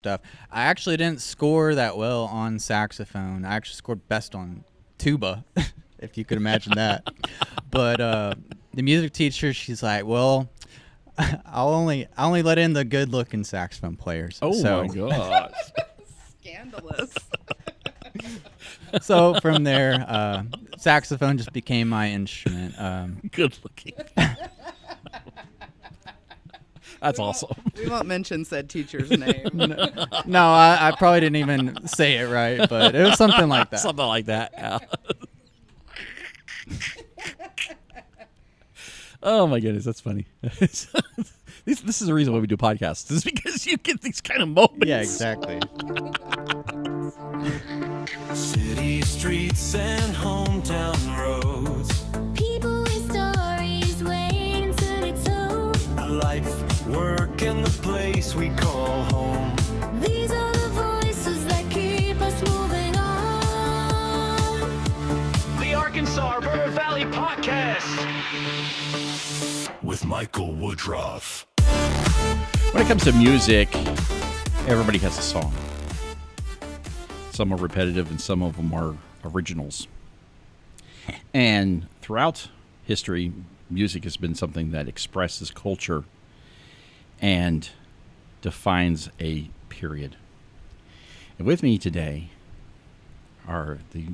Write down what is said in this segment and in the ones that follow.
stuff. I actually didn't score that well on saxophone. I actually scored best on tuba, if you could imagine that. But the music teacher, she's like, well, I'll only let in the good-looking saxophone players. Oh, so, my gosh. Scandalous. So from there, saxophone just became my instrument. Good looking. That's awesome. We won't mention said teacher's name. No, I probably didn't even say it right, but it was something like that. Something like that. Yeah. Oh my goodness, that's funny. This is the reason why we do podcasts. This is because you get these kind of moments. Yeah, exactly. City streets and hometown roads. People with stories waiting to be told. Life, work, and the place we call home. These are the voices that keep us moving on. The Arkansas River Valley Podcast with Michael Woodruff. When it comes to music, everybody has a song. Some are repetitive and some of them are originals. And throughout history, music has been something that expresses culture and defines a period. And with me today are the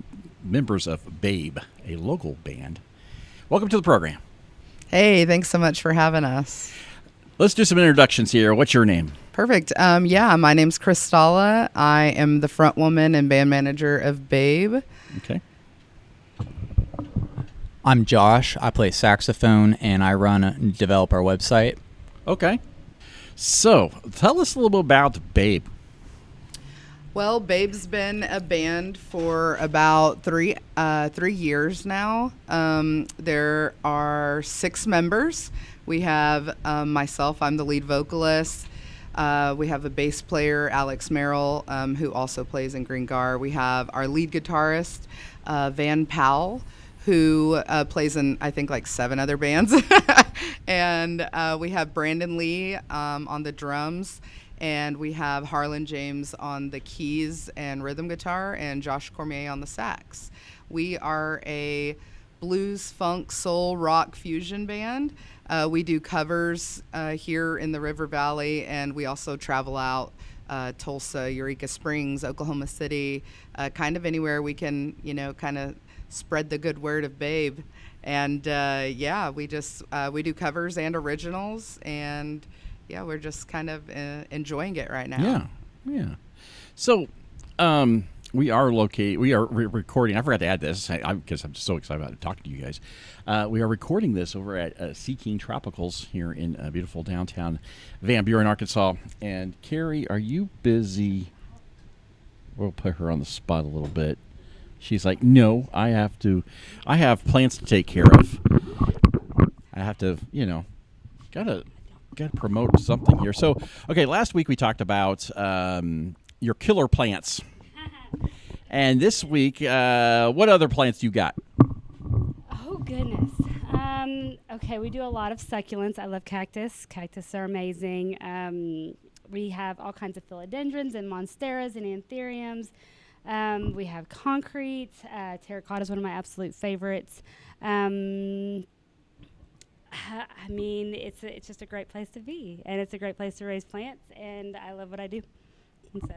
members of B.A.B.E, a local band. Welcome to the program. Hey, thanks so much for having us. Let's do some introductions here. What's your name? Perfect. My name's Kristalla. I am the front woman and band manager of B.A.B.E. Okay. I'm Josh. I play saxophone, and I run and develop our website. Okay. So, tell us a little bit about B.A.B.E. Well, B.A.B.E.'s been a band for about 3 years now. There are 6 members. We have myself. I'm the lead vocalist. We have a bass player, Alex Merrill, who also plays in Green Gar. We have our lead guitarist, Van Powell, who plays in, I think, like 7 other bands. And we have Brandon Lee on the drums. And we have Harlan James on the keys and rhythm guitar, and Josh Cormier on the sax. We are a blues, funk, soul, rock fusion band. We do covers here in the River Valley, and we also travel out Tulsa, Eureka Springs, Oklahoma City, kind of anywhere we can, kind of spread the good word of B.A.B.E. And we do covers and originals, and we're just kind of enjoying it right now. Yeah. So, we are recording. I forgot to add this because I'm just so excited about talking to you guys. We are recording this over at Sea King Tropicals here in beautiful downtown Van Buren, Arkansas. And Carrie, are you busy? We'll put her on the spot a little bit. She's like, no, I have plans to take care of. I have to, gotta promote something here. So, okay, last week we talked about your killer plants. And this week, what other plants you got? Oh, goodness. Okay, we do a lot of succulents. I love cactus. Cactus are amazing. We have all kinds of philodendrons and monsteras and anthuriums. We have concrete. Terracotta is one of my absolute favorites. I mean, it's just a great place to be, and it's a great place to raise plants, and I love what I do. And so,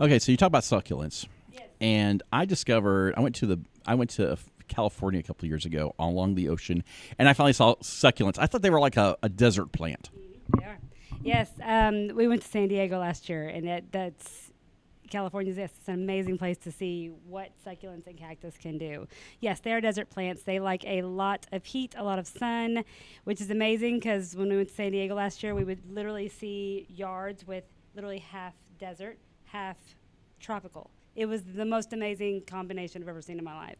Okay, so you talk about succulents. Yes. And I went to California a couple of years ago along the ocean, and I finally saw succulents. I thought they were like a desert plant. They are. Yes, we went to San Diego last year, and that's California's. Yes, it's an amazing place to see what succulents and cactus can do. Yes, they are desert plants. They like a lot of heat, a lot of sun, which is amazing because when we went to San Diego last year, we would literally see yards with literally half desert, half tropical. It was the most amazing combination I've ever seen in my life.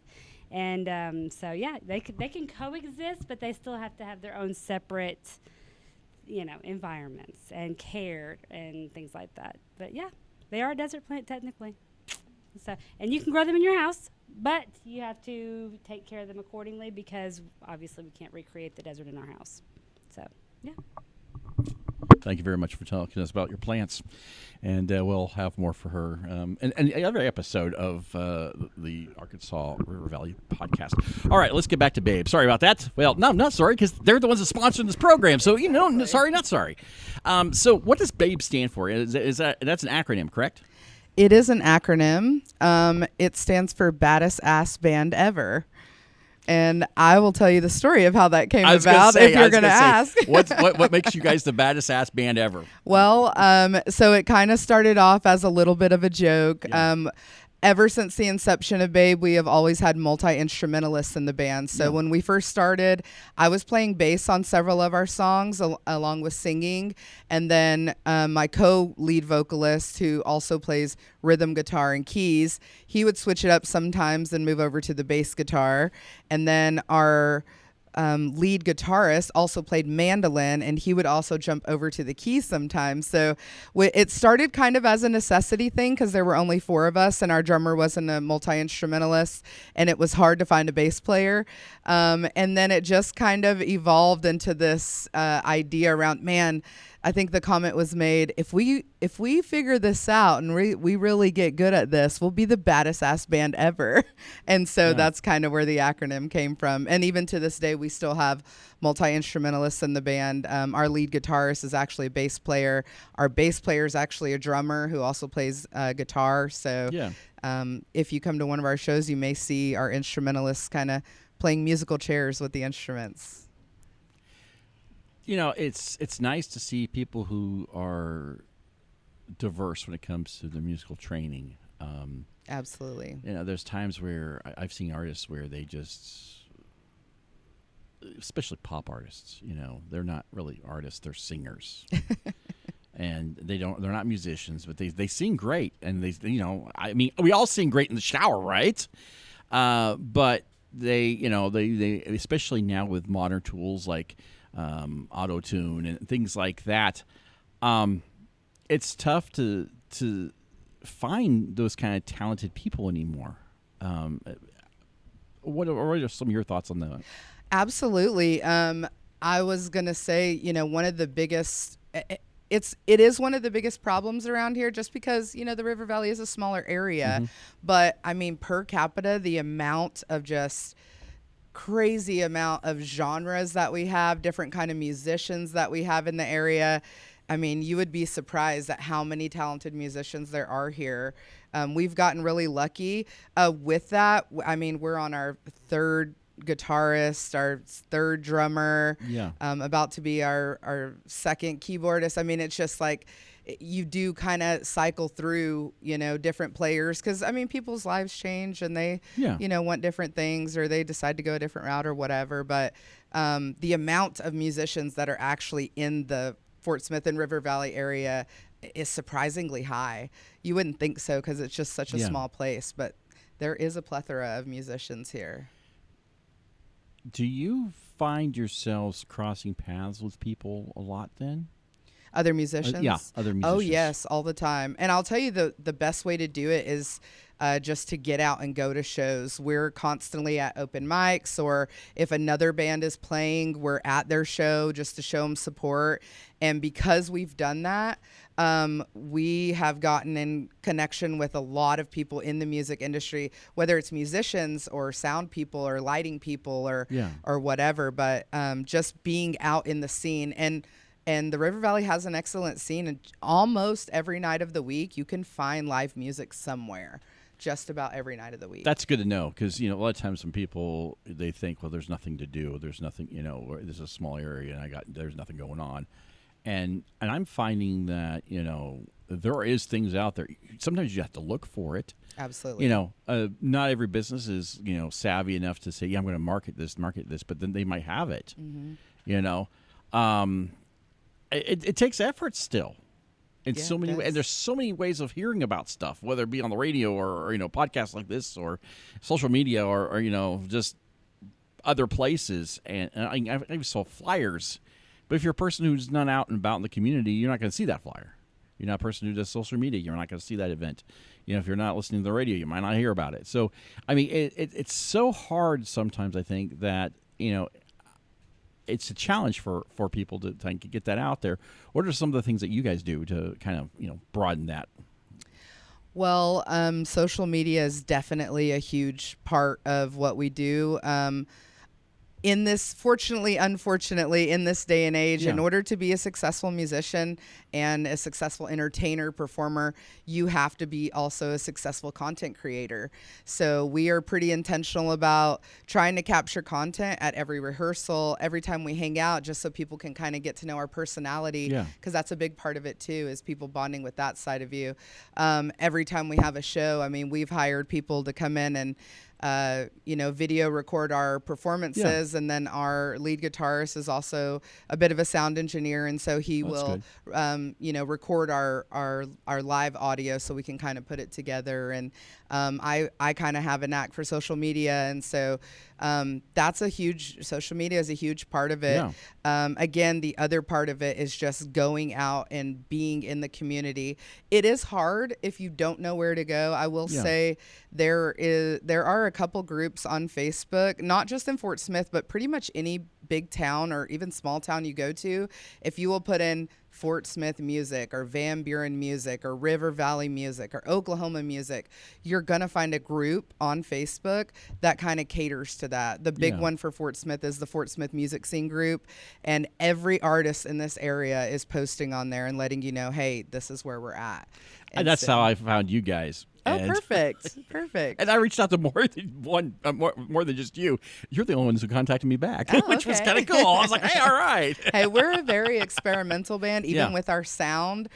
And they can coexist, but they still have to have their own separate, environments and care and things like that. But yeah, they are a desert plant technically. So, and you can grow them in your house, but you have to take care of them accordingly because obviously we can't recreate the desert in our house. So, yeah. Thank you very much for talking to us about your plants. And we'll have more for her. And every episode of the Arkansas River Valley podcast. All right, let's get back to B.A.B.E. Sorry about that. Well, no, I'm not sorry, because they're the ones that sponsor this program. So, sorry, not sorry. So what does B.A.B.E. stand for? That's an acronym, correct? It is an acronym. It stands for Baddest Ass Band Ever. And I will tell you the story of how that came about if you're going to ask. What makes you guys the baddest ass band ever? Well, so it kind of started off as a little bit of a joke. Yeah. Ever since the inception of B.A.B.E., we have always had multi-instrumentalists in the band. So when we first started, I was playing bass on several of our songs along with singing. And then my co-lead vocalist, who also plays rhythm guitar and keys, he would switch it up sometimes and move over to the bass guitar. And then our lead guitarist also played mandolin, and he would also jump over to the keys sometimes. So it started kind of as a necessity thing because there were only 4 of us, and our drummer wasn't a multi-instrumentalist, and it was hard to find a bass player. And then it just kind of evolved into this idea around, man, I think the comment was made, if we figure this out and we really get good at this, we'll be the baddest ass band ever. And so that's kind of where the acronym came from. And even to this day, we still have multi-instrumentalists in the band. Our lead guitarist is actually a bass player. Our bass player is actually a drummer who also plays guitar. So if you come to one of our shows, you may see our instrumentalists kind of playing musical chairs with the instruments. It's nice to see people who are diverse when it comes to the musical training. Absolutely. There's times where I've seen artists where they just, especially pop artists, they're not really artists, they're singers. And they're not musicians, but they sing great. And we all sing great in the shower, right? But they especially now with modern tools like auto-tune and things like that, it's tough to find those kind of talented people anymore. What are some of your thoughts on that? Absolutely. I was gonna say, one of the biggest it is one of the biggest problems around here, just because the River Valley is a smaller area. But I mean, per capita, the amount of just crazy amount of genres that we have, different kind of musicians that we have in the area. I mean, you would be surprised at how many talented musicians there are here. We've gotten really lucky with that. I mean, we're on our 3rd guitarist, our 3rd drummer, about to be our 2nd keyboardist. I mean, it's just like you do kind of cycle through, different players, because I mean, people's lives change and they, want different things, or they decide to go a different route or whatever. But the amount of musicians that are actually in the Fort Smith and River Valley area is surprisingly high. You wouldn't think so because it's just such a small place, but there is a plethora of musicians here. Do you find yourselves crossing paths with people a lot then? Other musicians? Other musicians. Oh, yes, all the time. And I'll tell you the best way to do it is just to get out and go to shows. We're constantly at open mics, or if another band is playing, we're at their show just to show them support. And because we've done that, we have gotten in connection with a lot of people in the music industry, whether it's musicians or sound people or lighting people or whatever. But just being out in the scene. And the River Valley has an excellent scene, and almost every night of the week you can find live music somewhere, just about every night of the week. That's good to know, because a lot of times when people, they think, well, there's nothing to do, there's nothing, this is a small area and there's nothing going on, and I'm finding that there is things out there. Sometimes you have to look for it. Absolutely. Not every business is savvy enough to say, I'm going to market this, but then they might have it. It takes effort still, in so many ways. And there's so many ways of hearing about stuff, whether it be on the radio or podcasts like this, or social media, or just other places. And I saw flyers, but if you're a person who's not out and about in the community, you're not going to see that flyer. You're not a person who does social media, you're not going to see that event. If you're not listening to the radio, you might not hear about it. So, I mean, it's so hard sometimes, I think, that it's a challenge for people to get that out there. What are some of the things that you guys do to kind of broaden that? Well, social media is definitely a huge part of what we do. In this, unfortunately, in this day and age, in order to be a successful musician and a successful entertainer, performer, you have to be also a successful content creator. So we are pretty intentional about trying to capture content at every rehearsal, every time we hang out, just so people can kind of get to know our personality. Because that's a big part of it too, is people bonding with that side of you. Every time we have a show, I mean, we've hired people to come in and video record our performances, and then our lead guitarist is also a bit of a sound engineer, and so he will, record our live audio so we can kind of put it together. And I kind of have a knack for social media, and so social media is a huge part of it. Again, the other part of it is just going out and being in the community. It is hard if you don't know where to go. I will say there are a couple groups on Facebook, not just in Fort Smith, but pretty much any big town or even small town you go to. If you will put in Fort Smith music or Van Buren music or River Valley music or Oklahoma music, you're going to find a group on Facebook that kind of caters to that. The big one for Fort Smith is the Fort Smith Music Scene Group, and every artist in this area is posting on there and letting you know, hey, this is where we're at. And that's how I found you guys. Oh, perfect. And I reached out to more than just you. You're the only ones who contacted me back, which was kind of cool. I was like, hey, all right. Hey, we're a very experimental band, even with our sound,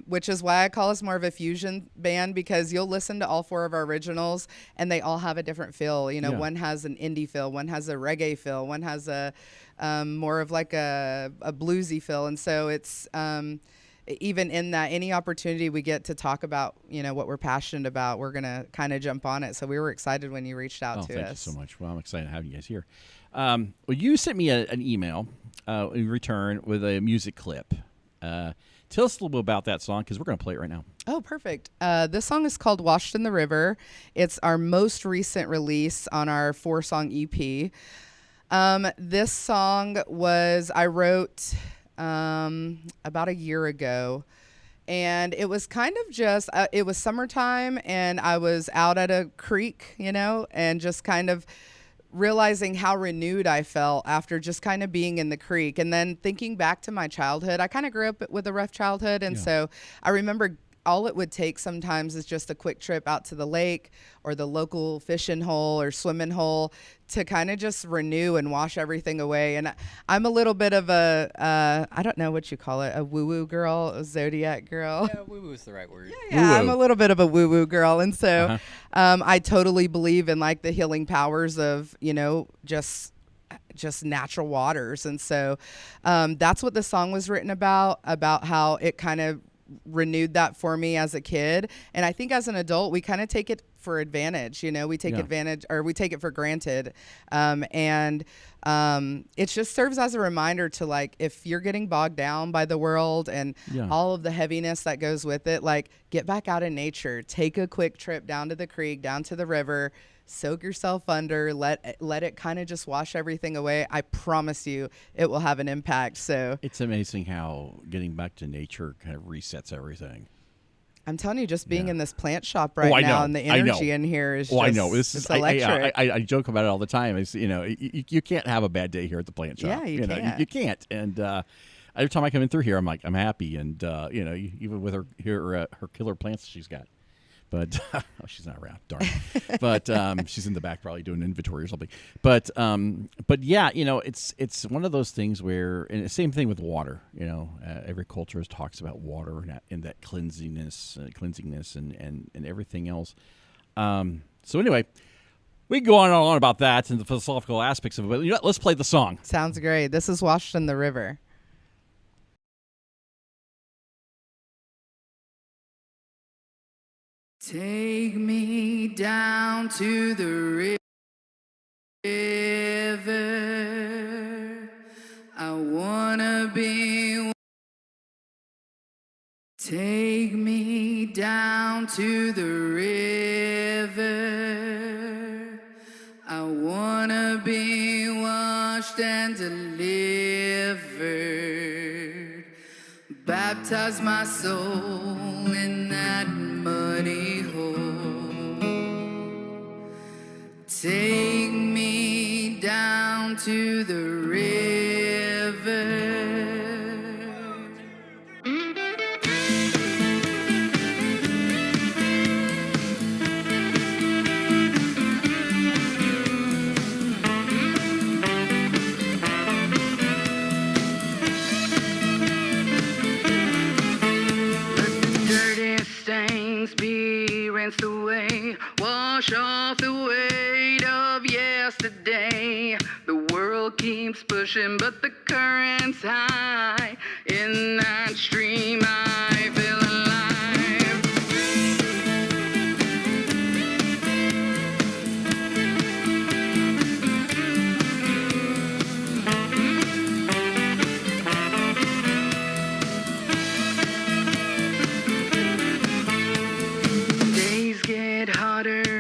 which is why I call us more of a fusion band, because you'll listen to all 4 of our originals, and they all have a different feel. One has an indie feel, one has a reggae feel, one has a more of like a bluesy feel. And so it's... even in that, any opportunity we get to talk about, what we're passionate about, we're going to kind of jump on it. So we were excited when you reached out to us. Thank you so much. Well, I'm excited to have you guys here. Well, you sent me an email in return with a music clip. Tell us a little bit about that song, because we're going to play it right now. Oh, perfect. This song is called Washed in the River. It's our most recent release on our 4-song EP. This song I wrote... about a year ago, and it was kind of just it was summertime, and I was out at a creek, and just kind of realizing how renewed I felt after just kind of being in the creek, and then thinking back to my childhood. I kind of grew up with a rough childhood, and so I remember all it would take sometimes is just a quick trip out to the lake or the local fishing hole or swimming hole to kind of just renew and wash everything away. And I'm a little bit of I don't know what you call it, a woo-woo girl, a zodiac girl. Yeah, woo-woo is the right word. Yeah, I'm a little bit of a woo-woo girl. And so I totally believe in like the healing powers of, just natural waters. And so that's what the song was written about how it kind of renewed that for me as a kid. And I think as an adult, we kind of take it for advantage, we take advantage, or we take it for granted. And it just serves as a reminder to, like, if you're getting bogged down by the world and all of the heaviness that goes with it, like, get back out in nature, take a quick trip down to the creek, down to the river, soak yourself under, let it kind of just wash everything away. I promise you it will have an impact. So it's amazing how getting back to nature kind of resets everything. I'm telling you, just being in this plant shop now, and the energy in here is just, I know. It's electric. I joke about it all the time. It's, you can't have a bad day here at the plant shop. Yeah, you can't. You can't. And every time I come in through here, I'm like, I'm happy. And, even with her killer plants she's got. But she's not around, darn. But she's in the back probably doing inventory or something. But yeah, it's one of those things where, and the same thing with water. Every culture talks about water and that cleansingness and everything else. So anyway, we can go on and on about that and the philosophical aspects of it. But let's play the song. Sounds great. This is Washed in the River. Take me down to the river. I wanna be. Take me down to the river. I wanna be washed and delivered. baptize my soul in that muddy hole. Take me down to the river. Be rinsed away, wash off the weight of yesterday. The world keeps pushing, but the current's high. In that stream, I feel alive.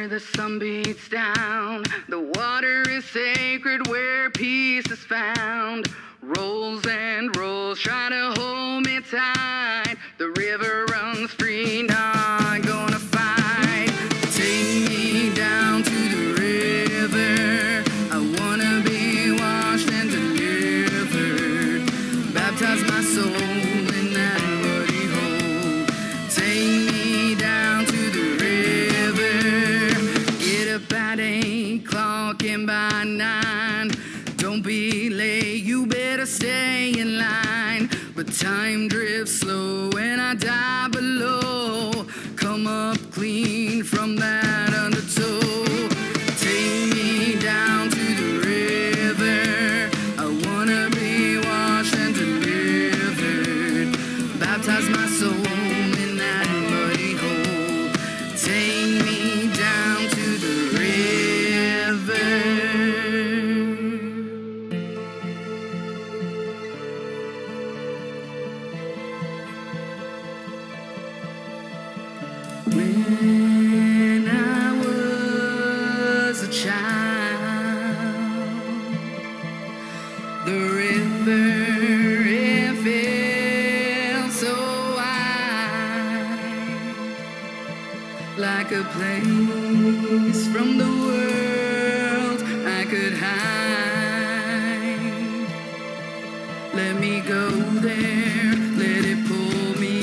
The sun beats down. The water is sacred where peace is found. Rolls and rolls, try to hold me tight. The river runs free, not gonna fight. Take me down to the river. I wanna be washed and delivered. Baptize my soul in that muddy hole. Take me down to the river. About 8 o'clock and by 9. Don't be late, you better stay in line. But time drifts slow and I die below. Come up clean from that undertow. Take me down to the river. I wanna be washed and delivered. Baptize my soul in that muddy hole. Take me down to the when I was a child, the river, it felt so wide, like a place from the world I could hide. Let me go there, let it pull me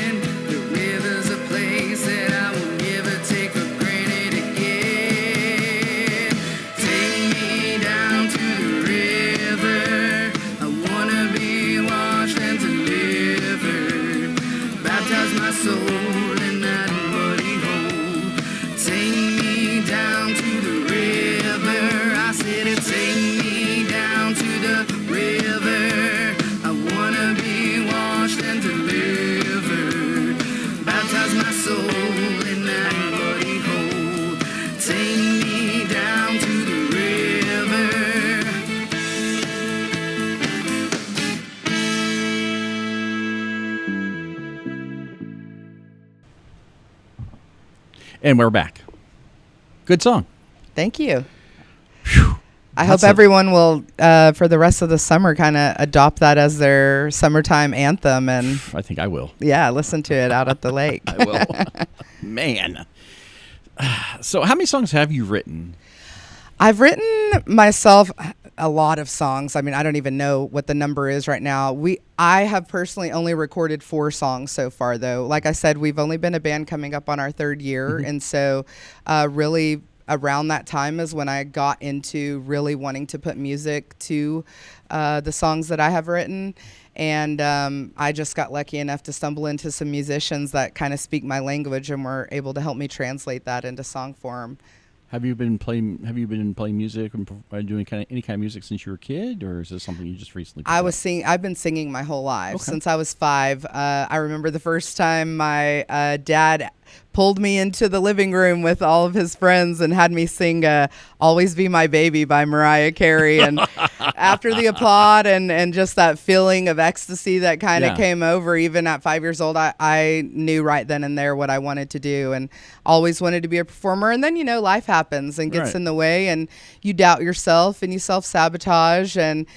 in. The river's a place that I will never take for granted again. Take me down to the river. I wanna be washed and delivered. Baptize my soul in that muddy hole. Take me down to the river. I said it, take me down to the river. I wanna be washed and delivered. Baptize my soul in that muddy hole. Take me down to the river. And we're back. Good song. Thank you. I That's hope everyone will, for the rest of the summer, kind of adopt that as their summertime anthem and, I think I will. yeah, listen to it out at the lake. I will. Man. So how many songs have you written? I've written myself a lot of songs. I mean, I don't even know what the number is right now. I have personally only recorded 4 songs so far, though. Like I said, we've only been a band coming up on our 3rd year. And so really around that time is when I got into really wanting to put music to the songs that I have written. And I just got lucky enough to stumble into some musicians that kind of speak my language and were able to help me translate that into song form. Have you been playing music and doing any kind of music since you were a kid, or is this something you just recently? I've been singing my whole life since I was 5. I remember the first time my dad pulled me into the living room with all of his friends and had me sing "Always Be My Baby" by Mariah Carey. And after the applaud and just that feeling of ecstasy that kind of came over, even at 5 years old, I knew right then and there what I wanted to do and always wanted to be a performer. And then, life happens and gets in the way and you doubt yourself and you self-sabotage and,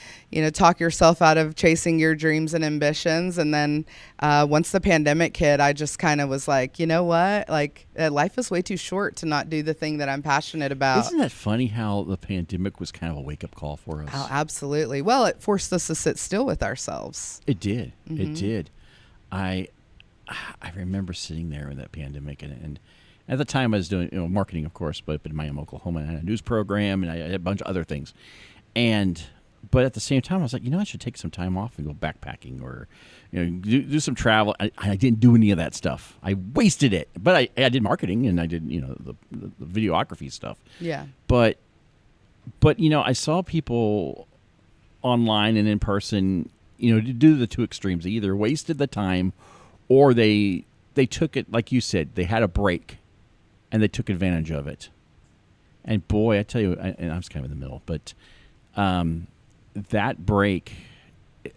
talk yourself out of chasing your dreams and ambitions. And then once the pandemic hit, I just kind of was like, you know what? Like, life is way too short to not do the thing that I'm passionate about. Isn't that funny how the pandemic was kind of a wake-up call for us? Oh, absolutely. Well, it forced us to sit still with ourselves. It did. It did. I remember sitting there in that pandemic, and at the time I was doing marketing, of course, but in Miami, Oklahoma, and I had a news program, and I had a bunch of other things. But at the same time, I was like, I should take some time off and go backpacking or do some travel. I didn't do any of that stuff. I wasted it. But I did marketing, and I did the videography stuff. Yeah. But I saw people online and in person, do the two extremes. They either wasted the time or they took it, like you said, they had a break and they took advantage of it. And boy, I tell you, and I was kind of in the middle, but that break, it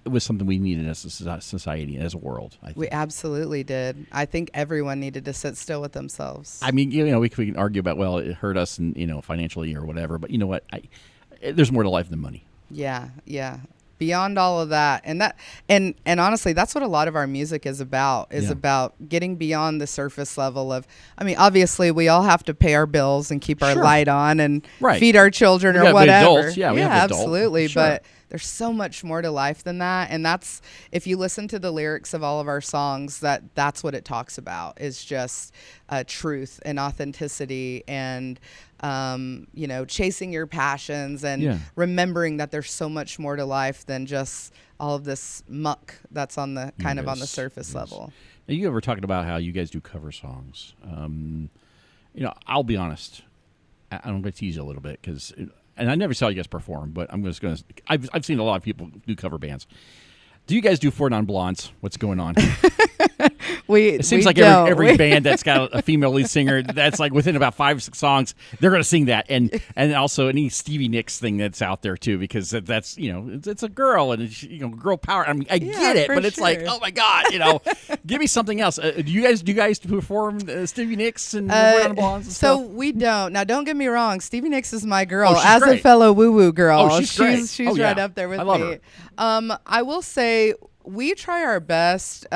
was something we needed as a society, as a world. I think. We absolutely did. I think everyone needed to sit still with themselves. I mean, we can argue about, well, it hurt us and financially or whatever, but you know what? There's more to life than money. Yeah. Beyond all of that, and honestly, that's what a lot of our music is about. About getting beyond the surface level of. I mean, obviously, we all have to pay our bills and keep our light on and feed our children or whatever. Adults. Yeah, we have adults. Absolutely. Sure. But there's so much more to life than that, and that's if you listen to the lyrics of all of our songs, that's what it talks about is just truth and authenticity and. Chasing your passions and remembering that there's so much more to life than just all of this muck that's on the kind of on the surface level. Now, you ever talking about how you guys do cover songs? I'll be honest. I'm going to tease you a little bit and I never saw you guys perform, but I'm just going to. I've seen a lot of people do cover bands. Do you guys do Four Non Blondes? What's going on? It seems like every band that's got a female lead singer, that's like within about 5 or 6 songs, they're going to sing that. And also any Stevie Nicks thing that's out there too, because that's, it's a girl and it's, girl power. I mean, I get it, but it's like, oh my God, give me something else. Do you guys perform Stevie Nicks and Blondes and so stuff? we don't. Now, don't get me wrong. Stevie Nicks is my girl. As a fellow woo-woo girl. Oh, she's great. She's right up there with me. I love her. I will say we try our best.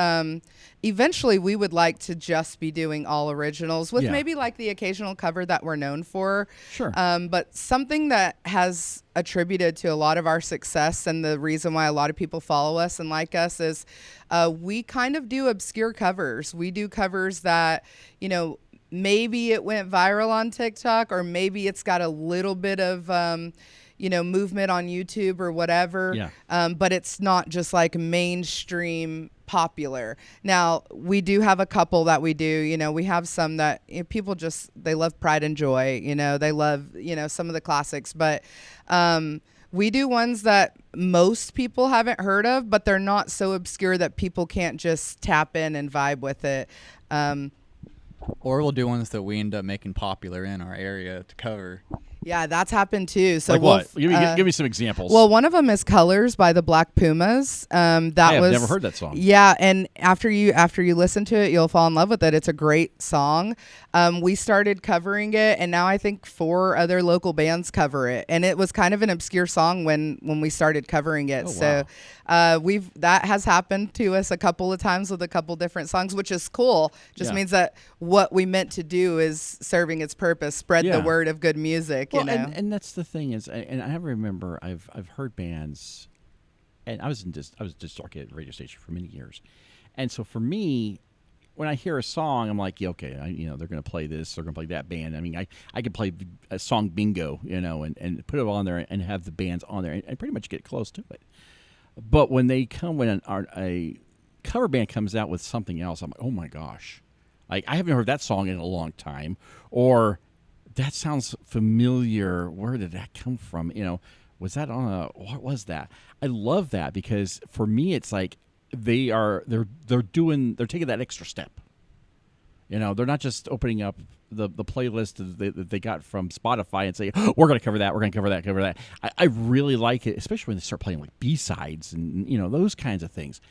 Eventually, we would like to just be doing all originals with maybe like the occasional cover that we're known for. Sure. But something that has attributed to a lot of our success and the reason why a lot of people follow us and like us is we kind of do obscure covers. We do covers that, maybe it went viral on TikTok or maybe it's got a little bit of movement on YouTube or whatever. Yeah. But it's not just like mainstream popular. Now, we do have a couple that we do. We have some that people just, they love Pride and Joy. They love, some of the classics. But we do ones that most people haven't heard of, but they're not so obscure that people can't just tap in and vibe with it. Or we'll do ones that we end up making popular in our area to cover. Yeah, that's happened too. So like what? Give me some examples. Well, one of them is "Colors" by the Black Pumas. I've never heard that song. Yeah, and after you listen to it, you'll fall in love with it. It's a great song. We started covering it, and now I think 4 other local bands cover it. And it was kind of an obscure song when we started covering it. Oh, so that has happened to us a couple of times with a couple different songs, which is cool. Just means that what we meant to do is serving its purpose, spread the word of good music. Well, and that's the thing is, and I remember I've heard bands, and I was just talking at a radio station for many years, and so for me, when I hear a song, I'm like, yeah, okay, they're going to play this, they're going to play that band. I mean, I could play a song bingo, and put it on there and have the bands on there and pretty much get close to it. But when a cover band comes out with something else, I'm like, oh my gosh, like I haven't heard that song in a long time, or that sounds familiar. Where did that come from? Was that on what was that? I love that because for me, it's like they're taking that extra step. They're not just opening up the playlist that they got from Spotify and say, oh, we're going to cover that. We're going to cover that. I really like it, especially when they start playing like B-sides and, those kinds of things.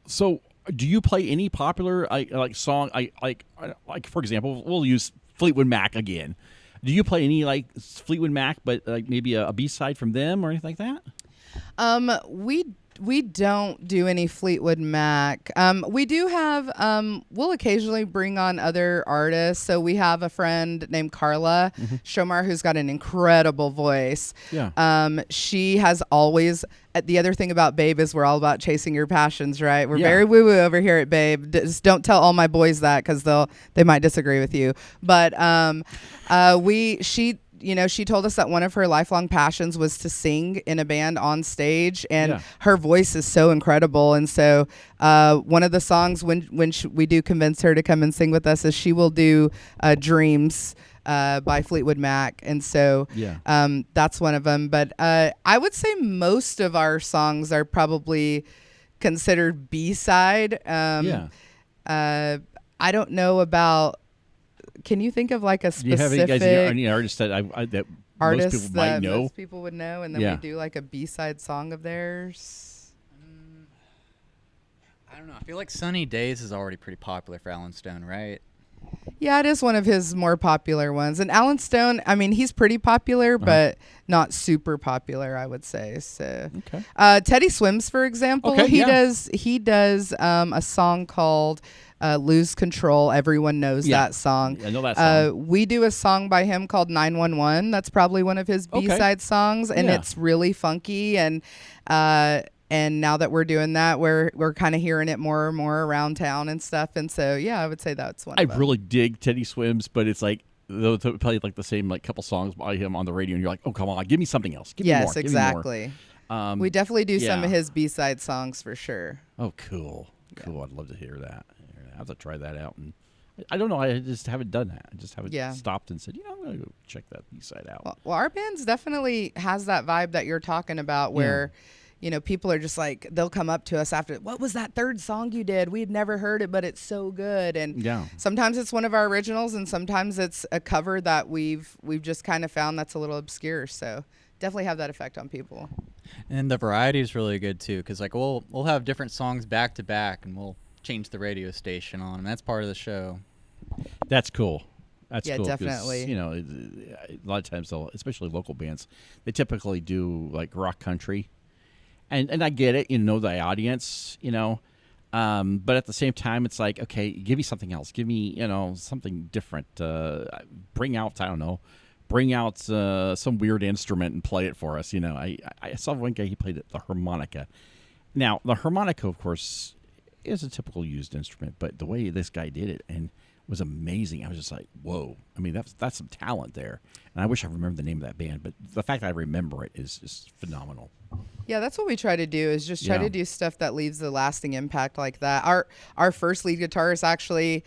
So do you play any popular song? Like for example, we'll use Fleetwood Mac again. Do you play any like Fleetwood Mac, but like maybe a B-side from them or anything like that? We don't do any Fleetwood Mac. We do have, we'll occasionally bring on other artists. So we have a friend named Carla Shomar who's got an incredible voice. Yeah. She has always, the other thing about B.A.B.E. is we're all about chasing your passions, right? We're Yeah. very woo-woo over here at B.A.B.E. Just don't tell all my boys that because they might disagree with you. But she told us that one of her lifelong passions was to sing in a band on stage, and Yeah. her voice is so incredible. And so one of the songs when we do convince her to come and sing with us is she will do Dreams by Fleetwood Mac. And so Yeah. that's one of them. But I would say most of our songs are probably considered B-side. Yeah. I don't know about... Can you think of like a Do you have specific any artists that that artists most people might that know? most people would know, and then Yeah. we do like a B-side song of theirs? I don't know. I feel like Sunny Days is already pretty popular for Alan Stone, right? Yeah, it is one of his more popular ones. And Alan Stone, I mean, he's pretty popular, but not super popular, I would say. So, Okay. Teddy Swims, for example, Okay, he yeah. does a song called "Lose Control." Everyone knows Yeah. that song. I know that song. We do a song by him called 911. That's probably one of his Okay. B-side songs, and Yeah. it's really funky. And now that we're doing that, we're kind of hearing it more and more around town and stuff. And so, yeah, I would say that's one. I of them. really dig Teddy Swims, but it's like they'll play like the same like couple songs by him on the radio, and you're like, oh come on, give me something else. Give me more. Yes, give me more. exactly. We definitely do some yeah. of his B-side songs for sure. Oh, cool. I'd love to hear that. I have to try that out. And I don't know. I just haven't done that. I just haven't stopped and said, I'm going to go check that B-side out. Well, our band's definitely has that vibe that you're talking about where, people are just like, they'll come up to us after, what was that third song you did? We had never heard it, but it's so good. And sometimes it's one of our originals, and sometimes it's a cover that we've just kind of found that's a little obscure. So definitely have that effect on people. And the variety is really good too, because like we'll have different songs back to back, and we'll change the radio station on, and that's part of the show. That's cool. That's cool. 'Cause, definitely. A lot of times, especially local bands, they typically do like rock country, and I get it. The audience. But at the same time, it's like, okay, give me something else. Give me something different. Bring out some weird instrument and play it for us. I saw one guy, he played the harmonica. Now the harmonica, of course, is a typical used instrument, but the way this guy did it and was amazing. I was just like, whoa. I mean, that's some talent there. And I wish I remembered the name of that band, but the fact that I remember it is just phenomenal. Yeah, that's what we try to do is just try to do stuff that leaves a lasting impact like that. Our first lead guitarist, actually,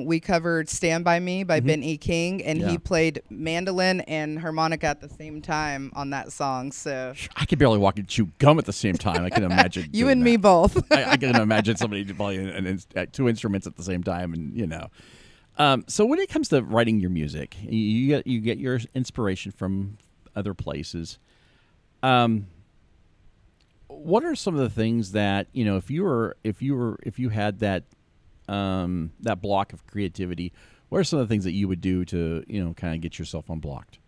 we covered Stand By Me by B.A.B.E. King, and he played mandolin and harmonica at the same time on that song. So I could barely walk and chew gum at the same time. I can imagine you doing and me that. both. I can imagine somebody playing two instruments at the same time, and so when it comes to writing your music, you get your inspiration from other places. What are some of the things that if you had that that block of creativity, what are some of the things that you would do to kind of get yourself unblocked?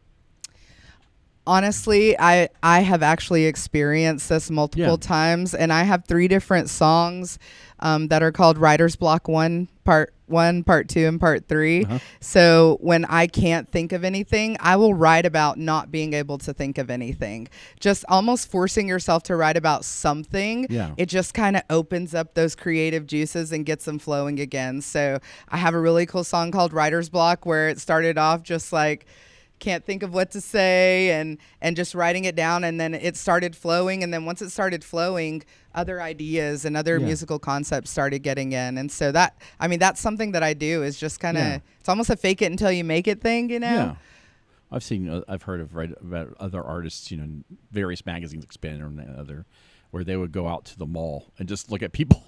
Honestly, I have actually experienced this multiple times, and I have 3 different songs that are called Writer's Block 1, Part 1, Part 2, and Part 3. So when I can't think of anything, I will write about not being able to think of anything. Just almost forcing yourself to write about something. It just kind of opens up those creative juices and gets them flowing again. So I have a really cool song called Writer's Block where it started off just like, can't think of what to say and just writing it down, and then it started flowing, and then once it started flowing, other ideas and other musical concepts started getting in. And so that's something that I do is just kind of it's almost a fake it until you make it thing. I've heard of about other artists, various magazines expanded on other, where they would go out to the mall and just look at people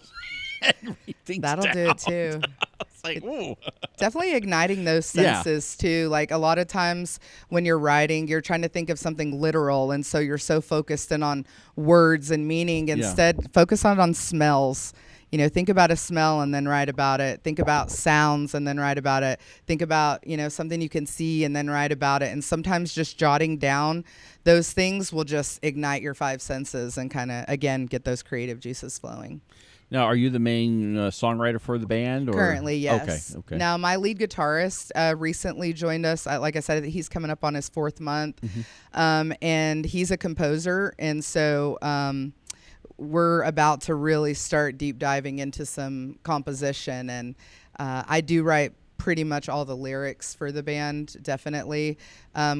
and write things That'll down. do it too. It's like, ooh. Definitely igniting those senses too. Like a lot of times when you're writing, you're trying to think of something literal, and so you're so focused in on words and meaning. Instead, focus on smells. think about a smell and then write about it. Think about sounds and then write about it. Think about, something you can see and then write about it. And sometimes just jotting down those things will just ignite your five senses and kind of, again, get those creative juices flowing. Now, are you the main songwriter for the band? Or? Currently, yes. Okay. Now, my lead guitarist recently joined us. Like I said, he's coming up on his 4th month, and he's a composer. And so we're about to really start deep diving into some composition. And I do write pretty much all the lyrics for the band, definitely.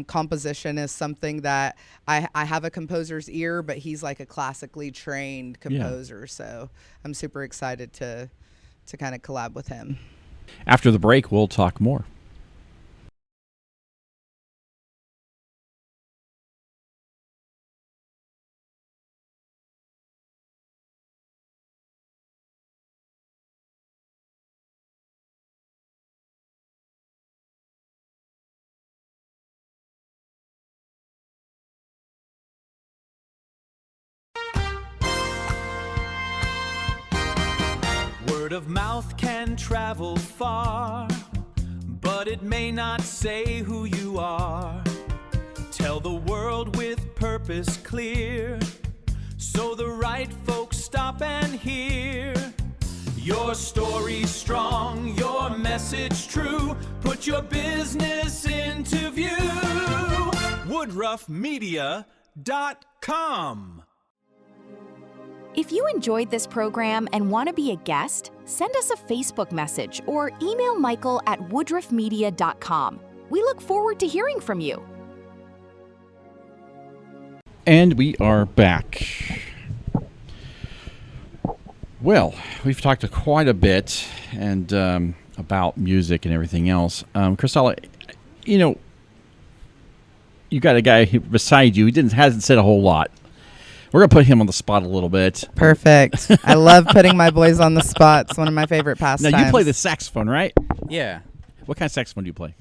Composition is something that I have a composer's ear, but he's like a classically trained composer. So I'm super excited to kind of collab with him. After the break, we'll talk more. Word of mouth can travel far, but it may not say who you are. Tell the world with purpose clear, so the right folks stop and hear. Your story strong, your message true. Put your business into view. WoodruffMedia.com. If you enjoyed this program and want to be a guest, send us a Facebook message or email Michael at woodruffmedia.com. We look forward to hearing from you. And we are back. Well, we've talked quite a bit and about music and everything else. Christella, you got a guy beside you. He hasn't said a whole lot. We're going to put him on the spot a little bit. Perfect. I love putting my boys on the spot. It's one of my favorite pastimes. Now, you play the saxophone, right? Yeah. What kind of saxophone do you play?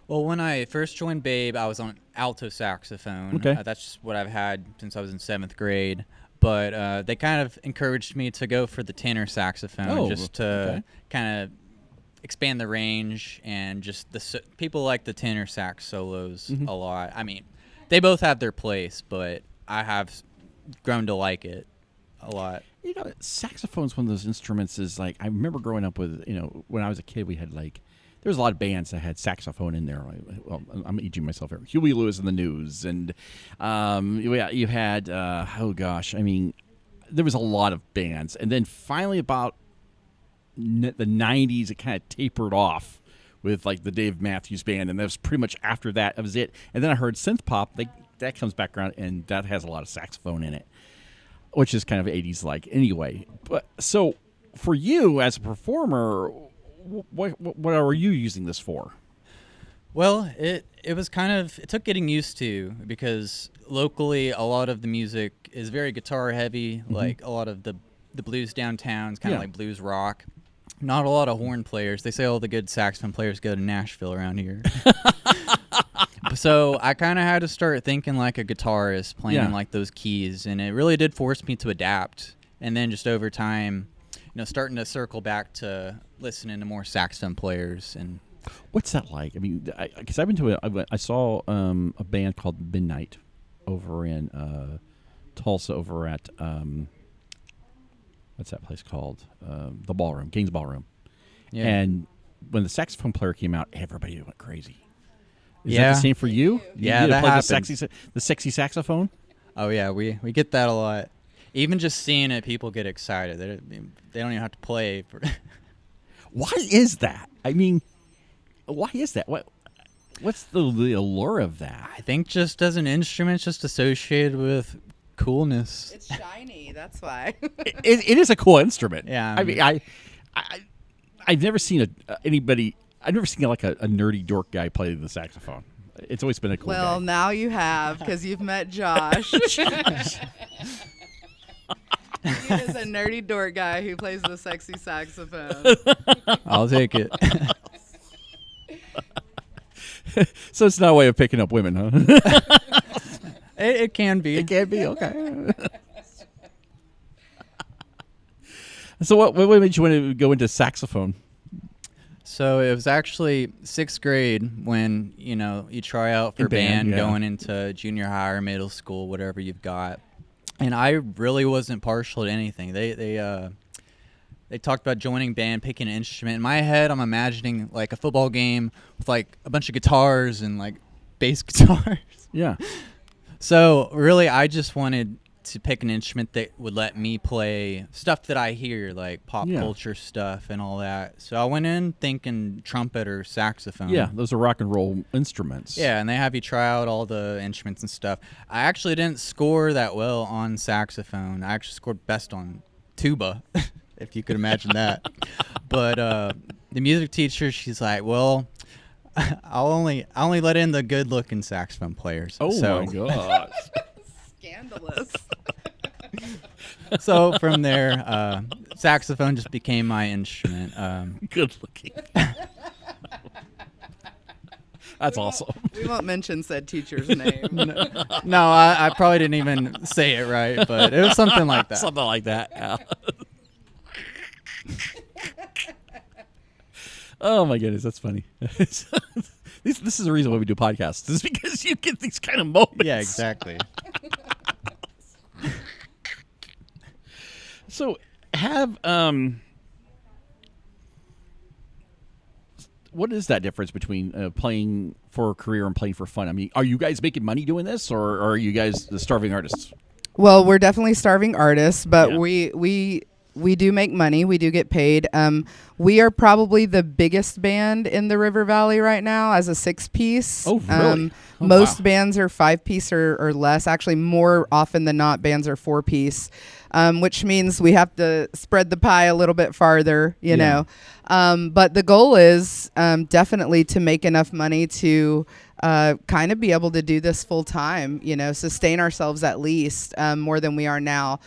Well, when I first joined B.A.B.E, I was on alto saxophone. Okay. That's just what I've had since I was in 7th grade. But they kind of encouraged me to go for the tenor saxophone just to kind of expand the range, and just people like the tenor sax solos a lot. I mean, they both have their place, but I have grown to like it a lot. Saxophone's one of those instruments is like, I remember growing up with, when I was a kid, we had there was a lot of bands that had saxophone in there. Well, I'm aging myself here. Huey Lewis and the News. And you had, there was a lot of bands. And then finally about the 90s, it kind of tapered off with like the Dave Matthews Band. And that was pretty much after that. That was it. And then I heard synth pop. That comes back around, and that has a lot of saxophone in it, which is kind of 80s like anyway. But so for you as a performer, what are you using this for? Well, it was it took getting used to, because locally a lot of the music is very guitar heavy, like a lot of the blues downtown is kind of like blues rock. Not a lot of horn players. They say all the good saxophone players go to Nashville around here. So I kind of had to start thinking like a guitarist, playing like those keys, and it really did force me to adapt. And then just over time, starting to circle back to listening to more saxophone players. And what's that like? I mean, because I've been to I saw a band called Midnight over in Tulsa, over at what's that place called? The Ballroom, King's Ballroom. Yeah. And when the saxophone player came out, everybody went crazy. Is that the same for you? Yeah, that happens. The sexy saxophone? Oh, yeah, we get that a lot. Even just seeing it, people get excited. They don't even have to play. Why is that? I mean, why is that? What's the allure of that? I think just as an instrument, it's just associated with coolness. It's shiny, that's why. it is a cool instrument. Yeah. I mean, I've never seen anybody... I've never seen like a nerdy dork guy play the saxophone. It's always been a cool guy. Well, now you have, because you've met Josh. He is a nerdy dork guy who plays the sexy saxophone. I'll take it. So it's not a way of picking up women, huh? It can be. It can be, okay. So what made you want to go into saxophone? So it was actually 6th grade when, you try out for In band, yeah. going into junior high or middle school, whatever you've got. And I really wasn't partial to anything. They talked about joining band, picking an instrument. In my head, I'm imagining like a football game with like a bunch of guitars and like bass guitars. Yeah. So really, I just wanted to pick an instrument that would let me play stuff that I hear, like pop culture stuff and all that. So I went in thinking trumpet or saxophone. Yeah, those are rock and roll instruments. Yeah, and they have you try out all the instruments and stuff. I actually didn't score that well on saxophone. I actually scored best on tuba, if you could imagine that. But the music teacher, she's like, well, I'll only let in the good-looking saxophone players. Oh, so, my gosh. Scandalous. So from there, saxophone just became my instrument. Good looking. That's awesome. We won't mention said teacher's name. No, I probably didn't even say it right, but it was something like that. Something like that. Yeah. Oh my goodness, that's funny. This is the reason why we do podcasts. This is because you get these kind of moments. Yeah, exactly. So what is that difference between playing for a career and playing for fun? I mean, are you guys making money doing this, or are you guys the starving artists? Well, we're definitely starving artists, but Yeah. we do make money. We do get paid. We are probably the biggest band in the River Valley right now as a 6-piece. Oh, really? Oh, Most wow. bands are 5-piece or less. Actually, more often than not, bands are 4-piece, which means we have to spread the pie a little bit farther, you know. But the goal is definitely to make enough money to kind of be able to do this full time, sustain ourselves at least more than we are now.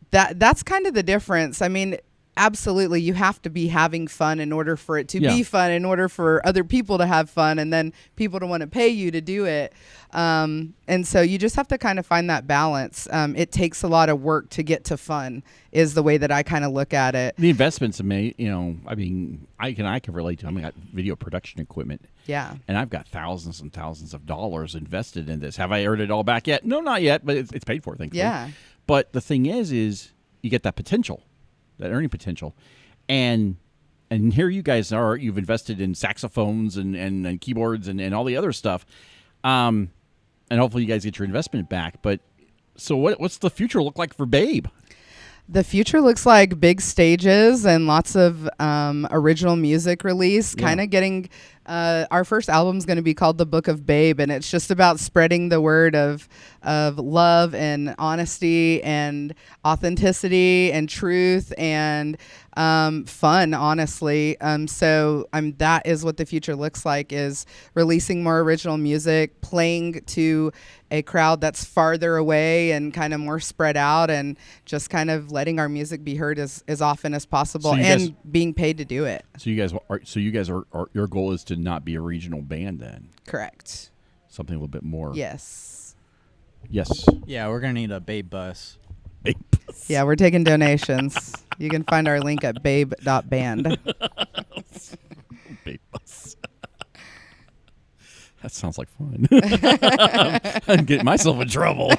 That's kind of the difference. I mean, absolutely, you have to be having fun in order for it to be fun, in order for other people to have fun, and then people to want to pay you to do it. And so you just have to kind of find that balance. It takes a lot of work to get to fun, is the way that I kind of look at it. The investments made, I mean, I can relate to. I got video production equipment. Yeah. And I've got thousands and thousands of dollars invested in this. Have I earned it all back yet? No, not yet, but it's paid for, thankfully. Yeah. But the thing is you get that potential, that earning potential. And here you guys are. You've invested in saxophones and keyboards and all the other stuff. And hopefully you guys get your investment back. But so what's the future look like for B.A.B.E? The future looks like big stages and lots of original music release. Kind of getting our first album is going to be called The Book of B.A.B.E, and it's just about spreading the word of love and honesty and authenticity and truth and fun, honestly. So that is what the future looks like, is releasing more original music, playing to a crowd that's farther away and kind of more spread out, and just kind of letting our music be heard as often as possible, and being paid to do it. So you guys are your goal is to not be a regional band then? Correct. Something a little bit more. Yes. Yes. Yeah, we're going to need a B.A.B.E bus. Yeah, we're taking donations. You can find our link at babe.band. B.A.B.E bus. That sounds like fun. I'm getting myself in trouble.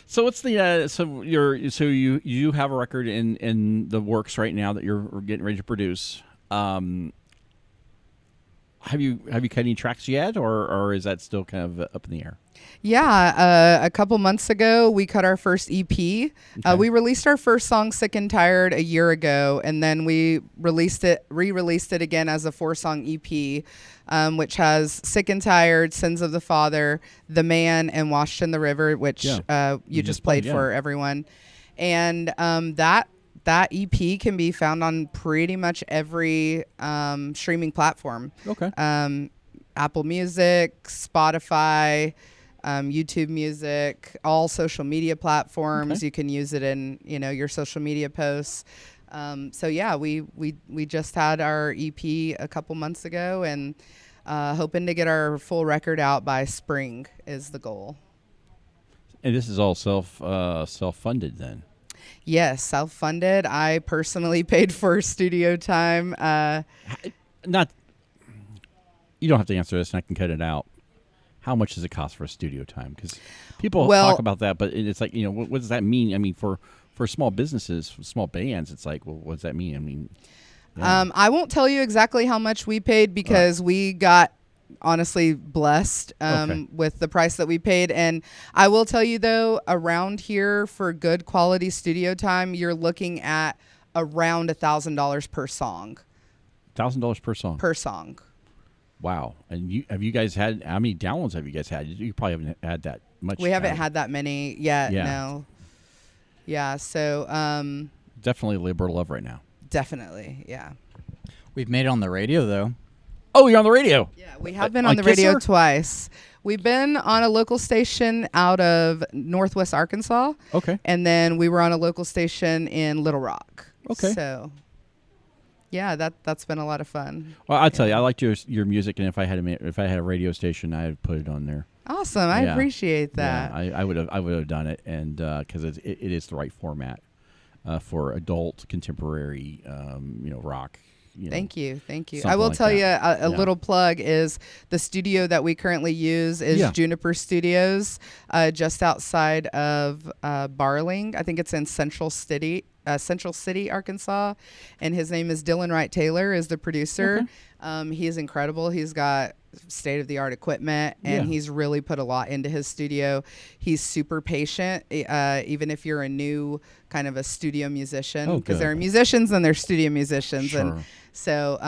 So what's the you have a record in the works right now that you're getting ready to produce. Have you cut any tracks yet, or is that still kind of up in the air? Yeah, a couple months ago, we cut our first EP. Okay. We released our first song, Sick and Tired, a year ago, and then we re-released it again as a 4-song EP, which has Sick and Tired, Sins of the Father, The Man, and Washed in the River, which you just played for everyone. And that EP can be found on pretty much every streaming platform. Okay. Apple Music, Spotify, YouTube Music, all social media platforms. Okay. You can use it in your social media posts. So yeah, we just had our EP a couple months ago, and hoping to get our full record out by spring is the goal. And this is all self-funded then. Yes, self-funded. I personally paid for studio time. Not. You don't have to answer this, and I can cut it out. How much does it cost for a studio time? Because people talk about that, but it's like, what does that mean? I mean, for small businesses, for small bands, it's like, well, what does that mean? I mean, yeah. I won't tell you exactly how much we paid because we got honestly blessed with the price that we paid. And I will tell you though, around here for good quality studio time, you're looking at around $1,000 per song. $1,000 per song. Per song. Wow. And have you guys had, how many downloads have you guys had? You probably haven't had that much. We haven't had that many yet. Yeah. No. Yeah. So definitely labor of love right now. Definitely. Yeah. We've made it on the radio though. Oh, you're on the radio. Yeah, we have been on the radio twice. We've been on a local station out of Northwest Arkansas. Okay. And then we were on a local station in Little Rock. Okay. So, yeah, that's been a lot of fun. Well, I'll tell you, I liked your music, and if I had a radio station, I'd put it on there. Awesome. I appreciate that. Yeah, I would have done it, and because it is the right format for adult contemporary, rock. Thank you. I will tell you a little plug is the studio that we currently use is Juniper Studios, just outside of Barling. I think it's in Central City, Arkansas, and his name is Dylan Wright Taylor is the producer. He is incredible. He's got state-of-the-art equipment, and he's really put a lot into his studio. He's super patient, even if you're a new kind of a studio musician, because there are musicians and there's studio musicians. Sure. And so,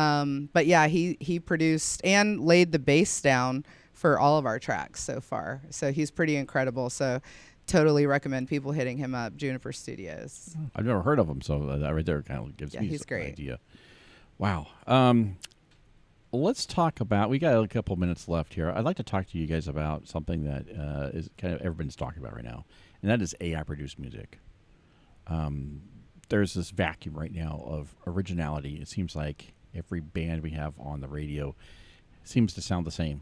but yeah, he produced and laid the bass down for all of our tracks so far. So he's pretty incredible. So totally recommend people hitting him up, Juniper Studios. I've never heard of him, so that right there kind of gives me he's great. An idea. Wow. Let's talk about, we got a couple minutes left here. I'd like to talk to you guys about something that is kind of everybody's talking about right now, and that is AI-produced music. There's this vacuum right now of originality. It seems like every band we have on the radio seems to sound the same.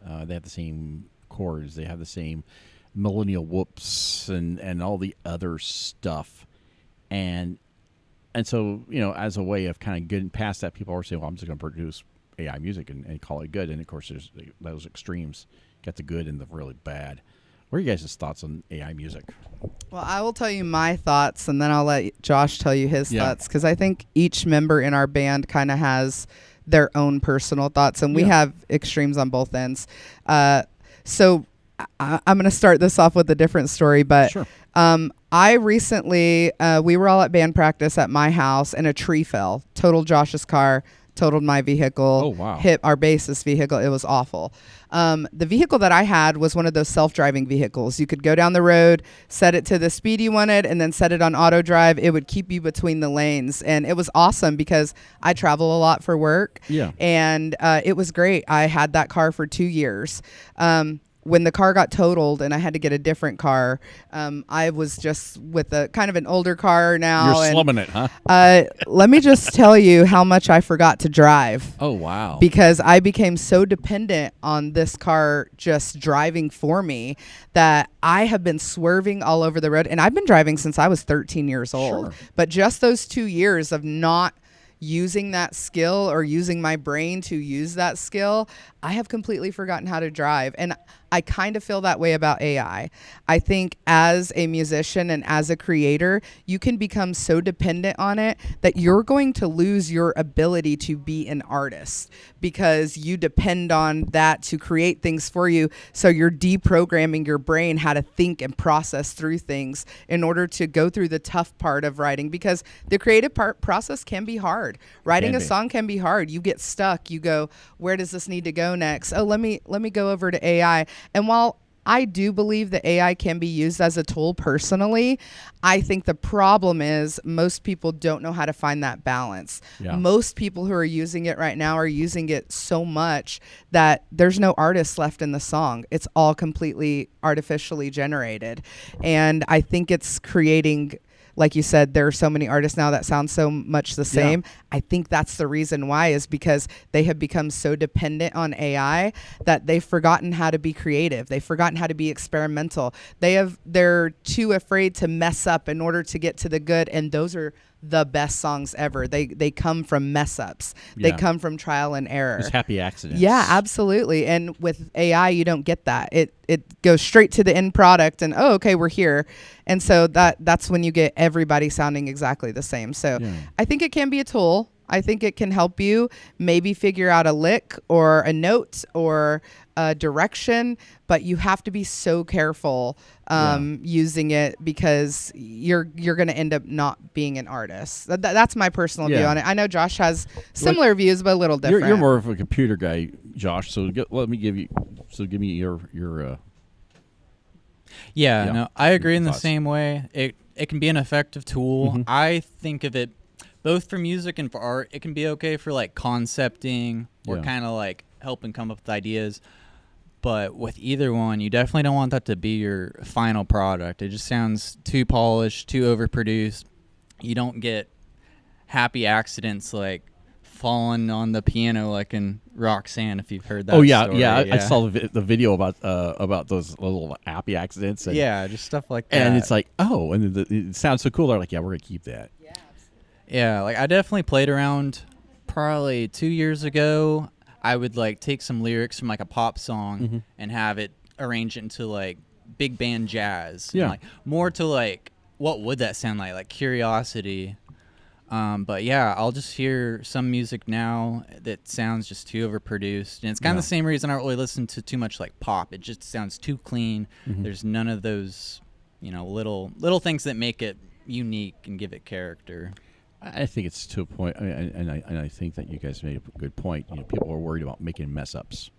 They have the same chords. They have the same millennial whoops and all the other stuff. And so, as a way of kind of getting past that, people are saying, well, I'm just going to produce AI music and call it good. And, of course, there's those extremes. Got the good and the really bad. What are you guys' thoughts on AI music? Well, I will tell you my thoughts, and then I'll let Josh tell you his thoughts, because I think each member in our band kind of has their own personal thoughts, and we have extremes on both ends. So I'm going to start this off with a different story, but sure. I recently, we were all at band practice at my house, and a tree fell, totaled Josh's car, totaled my vehicle. Oh, wow. Hit our bassist vehicle. It was awful. The vehicle that I had was one of those self-driving vehicles. You could go down the road, set it to the speed you wanted, and then set it on auto drive. It would keep you between the lanes. And it was awesome because I travel a lot for work. Yeah. And it was great. I had that car for 2 years. When the car got totaled and I had to get a different car, I was just with a kind of an older car now. You're slumming it, huh? Let me just tell you how much I forgot to drive. Oh, wow. Because I became so dependent on this car just driving for me that I have been swerving all over the road. And I've been driving since I was 13 years old. Sure. But just those 2 years of not using that skill or using my brain to use that skill, I have completely forgotten how to drive. And I kind of feel that way about AI. I think as a musician and as a creator, you can become so dependent on it that you're going to lose your ability to be an artist because you depend on that to create things for you. So you're deprogramming your brain how to think and process through things in order to go through the tough part of writing, because the creative process can be hard. Writing a song can be hard. You get stuck. You go, where does this need to go next? Oh, let me go over to AI. And while I do believe that AI can be used as a tool personally, I think the problem is most people don't know how to find that balance. Yeah. Most people who are using it right now are using it so much that there's no artist left in the song. It's all completely artificially generated. And I think it's creating like you said, there are so many artists now that sound so much the same. I think that's the reason why, is because they have become so dependent on AI that they've forgotten how to be creative. They've forgotten how to be experimental. They're too afraid to mess up in order to get to the good, and those are the best songs ever. They come from mess ups. They come from trial and error. It's happy accidents. Yeah, absolutely. And with AI, you don't get that. It goes straight to the end product, and okay, we're here. And so that's when you get everybody sounding exactly the same. So I think it can be a tool. I think it can help you maybe figure out a lick or a note or a direction, but you have to be so careful using it, because you're going to end up not being an arst. That's my personal view on it. I know Josh has similar views, but a little different. You're more of a computer guy, Josh. So give me your. No, I agree in the thoughts. same way. It can be an effective tool. I think of it both for music and for art. It can be okay for like concepting or kind of like helping come up with ideas. But with either one, you definitely don't want that to be your final product. It just sounds too polished, too overproduced. You don't get happy accidents like falling on the piano like in Roxanne, if you've heard that. Oh yeah, story. I saw the video about those little happy accidents. And, just stuff like that. And it's like, oh, and it sounds so cool. They're like, yeah, we're gonna keep that. Yeah, like I definitely played around probably 2 years ago. I would like take some lyrics from like a pop song and have it arrange it into like big band jazz. Yeah. And, like more to like what would that sound like curiosity. But yeah, I'll just hear some music now that sounds just too overproduced. And it's kind of the same reason I don't really listen to too much like pop. It just sounds too clean. There's none of those, little things that make it unique and give it character. I think it's to a point, and I think that you guys made a good point. People are worried about making mess ups,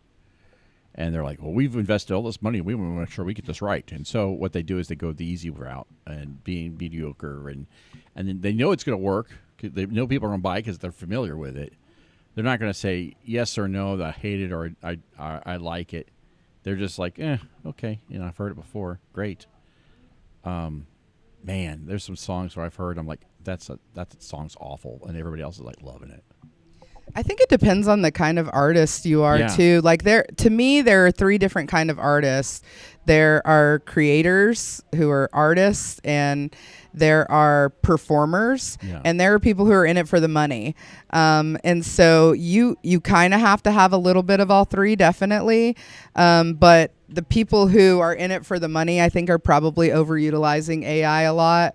and they're like, "Well, we've invested all this money. We want to make sure we get this right." And so what they do is they go the easy route and being mediocre, and then they know it's going to work. They know people are going to buy it because they're familiar with it. They're not going to say yes or no, that I hate it or I like it. They're just like, okay, I've heard it before. Great. Man, there's some songs where I've heard, I'm like, that song's awful, and everybody else is like loving it. I think it depends on the kind of artist you are too. Like to me, there are three different kind of artists. There are creators who are artists, and there are performers, and there are people who are in it for the money. And so you kind of have to have a little bit of all three, definitely. But the people who are in it for the money, I think, are probably overutilizing AI a lot.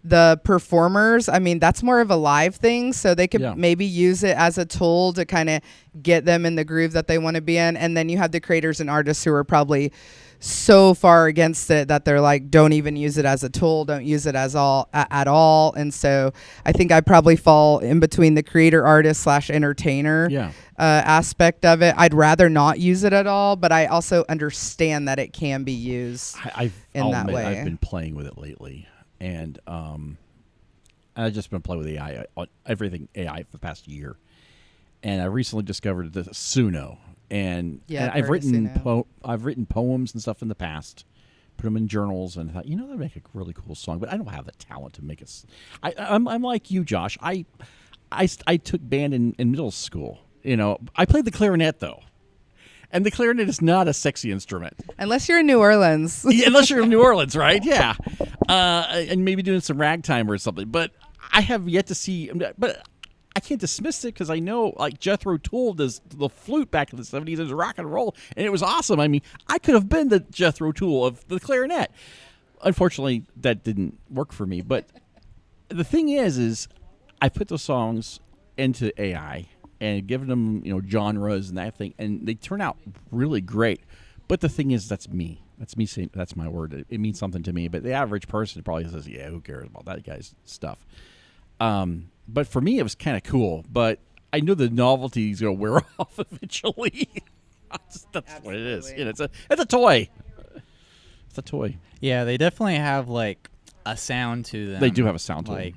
The performers, I mean, that's more of a live thing, so they could maybe use it as a tool to kind of get them in the groove that they want to be in. And then you have the creators and artists who are probably so far against it that they're like, don't even use it as a tool, don't use it at all. And so I think I probably fall in between the creator artist / entertainer aspect of it. I'd rather not use it at all, but I also understand that it can be used in that way. I've been playing with it lately, and I've just been playing with AI, everything AI for the past year. And I recently discovered the Suno. And I've written poems and stuff in the past, put them in journals, and thought, that'd make a really cool song. But I don't have the talent to make it. I'm like you, Josh. I took band in middle school. I played the clarinet though, and the clarinet is not a sexy instrument unless you're in New Orleans. Unless you're in New Orleans, right? Yeah, and maybe doing some ragtime or something. But I have yet to see. But I can't dismiss it because I know, like, Jethro Tull does the flute back in the 70s as rock and roll, and it was awesome. I mean, I could have been the Jethro Tull of the clarinet. Unfortunately, that didn't work for me. But the thing is I put those songs into AI and given them, genres and that thing, and they turn out really great. But the thing is, that's me. That's me saying, that's my word. It means something to me. But the average person probably says, yeah, who cares about that guy's stuff? But for me, it was kind of cool. But I know the novelty is going to wear off eventually. That's what it is. It's a toy. It's a toy. Yeah, they definitely have like a sound to them. They do have a sound to them.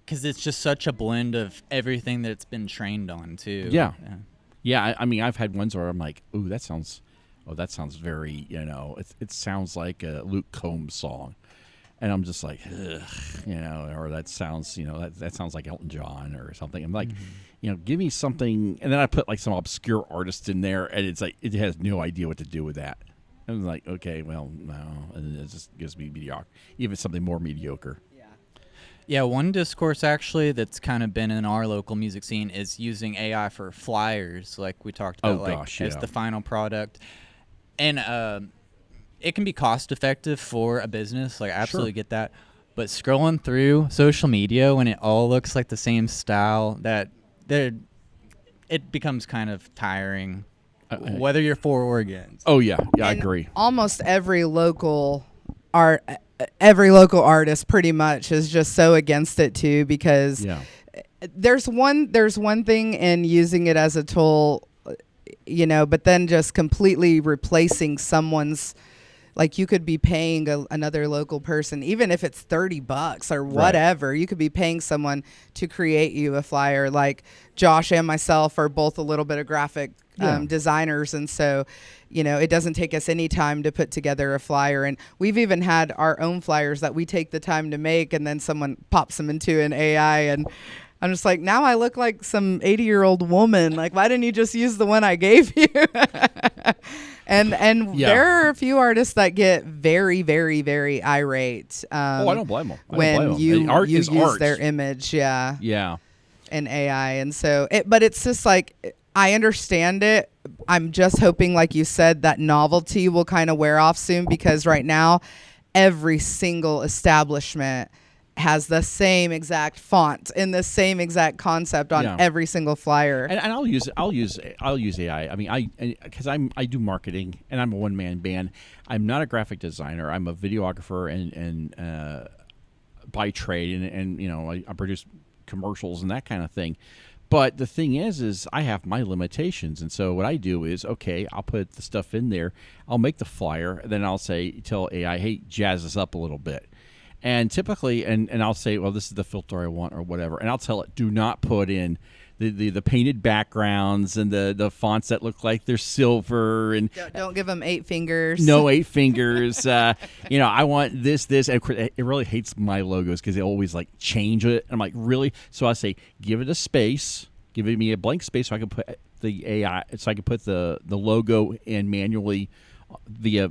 Because it's just such a blend of everything that it's been trained on too. Yeah. I mean, I've had ones where I'm like, ooh, that sounds very, it sounds like a Luke Combs song. And I'm just like, ugh, or that sounds, that sounds like Elton John or something. I'm like, give me something. And then I put like some obscure artist in there, and it's like it has no idea what to do with that. I'm like, okay, well, no, and it just gives me mediocre, even something more mediocre. Yeah, one discourse actually that's kind of been in our local music scene is using AI for flyers, like we talked about, as the final product. And it can be cost effective for a business, like I absolutely get that. But scrolling through social media when it all looks like the same style, it becomes kind of tiring, whether you're for or against. Oh yeah, I agree. Almost every local artist pretty much is just so against it too, because there's one thing in using it as a tool, but then just completely replacing someone's, like you could be paying another local person, even if it's $30 or whatever, you could be paying someone to create you a flyer. Like Josh and myself are both a little bit of graphic designers, and so it doesn't take us any time to put together a flyer. And we've even had our own flyers that we take the time to make, and then someone pops them into an AI, and I'm just like, now I look like some 80-year-old woman. Like, why didn't you just use the one I gave you? And there are a few artists that get very, very, very irate. I don't blame them. When you art use art. their image, in AI. And so, but it's just like, I understand it. I'm just hoping, like you said, that novelty will kind of wear off soon, because right now, every single establishment has the same exact font and the same exact concept on every single flyer. And I'll use AI. I mean, because I do marketing and I'm a one-man band. I'm not a graphic designer. I'm a videographer and by trade, and I produce commercials and that kind of thing. But the thing is I have my limitations, and so what I do is, okay, I'll put the stuff in there, I'll make the flyer, and then I'll tell AI, hey, jazz this up a little bit. And typically, and I'll say, well, this is the filter I want or whatever, and I'll tell it, do not put in the painted backgrounds and the fonts that look like they're silver, and don't give them 8 fingers. No 8 fingers. I want this. And it really hates my logos because they always like change it. And I'm like, really? So I say, give it a space, give me a blank space so I can put the AI, so I can put the logo in manually via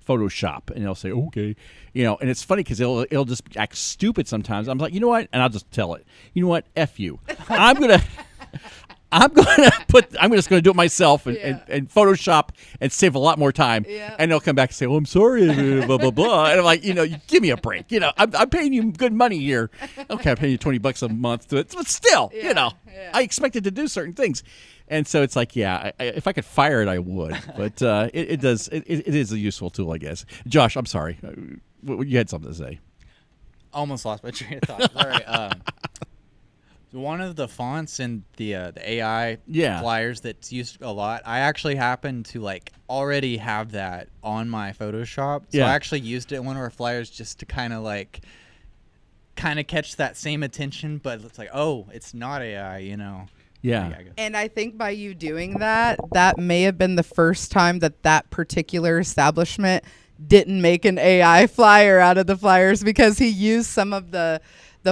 Photoshop, and it'll say okay, and it's funny because it'll just act stupid sometimes. I'm like, you know what, and I'll just tell it, you know what, F you, I'm just gonna do it myself and Photoshop and save a lot more time. And they'll come back and say, oh, I'm sorry, blah blah blah, and I'm like, you give me a break, I'm paying you good money here. Okay, I'm paying you $20 a month to it, but still, I expected to do certain things. And so it's like, if I could fire it, I would. But it is a useful tool, I guess. Josh, I'm sorry. You had something to say. Almost lost my train of thought. Sorry. One of the fonts in the AI flyers that's used a lot, I actually happen to already have that on my Photoshop. So I actually used it in one of our flyers just to kind of catch that same attention. But it's like, oh, it's not AI, Yeah. And I think by you doing that may have been the first time that particular establishment didn't make an AI flyer out of the flyers, because he used some of the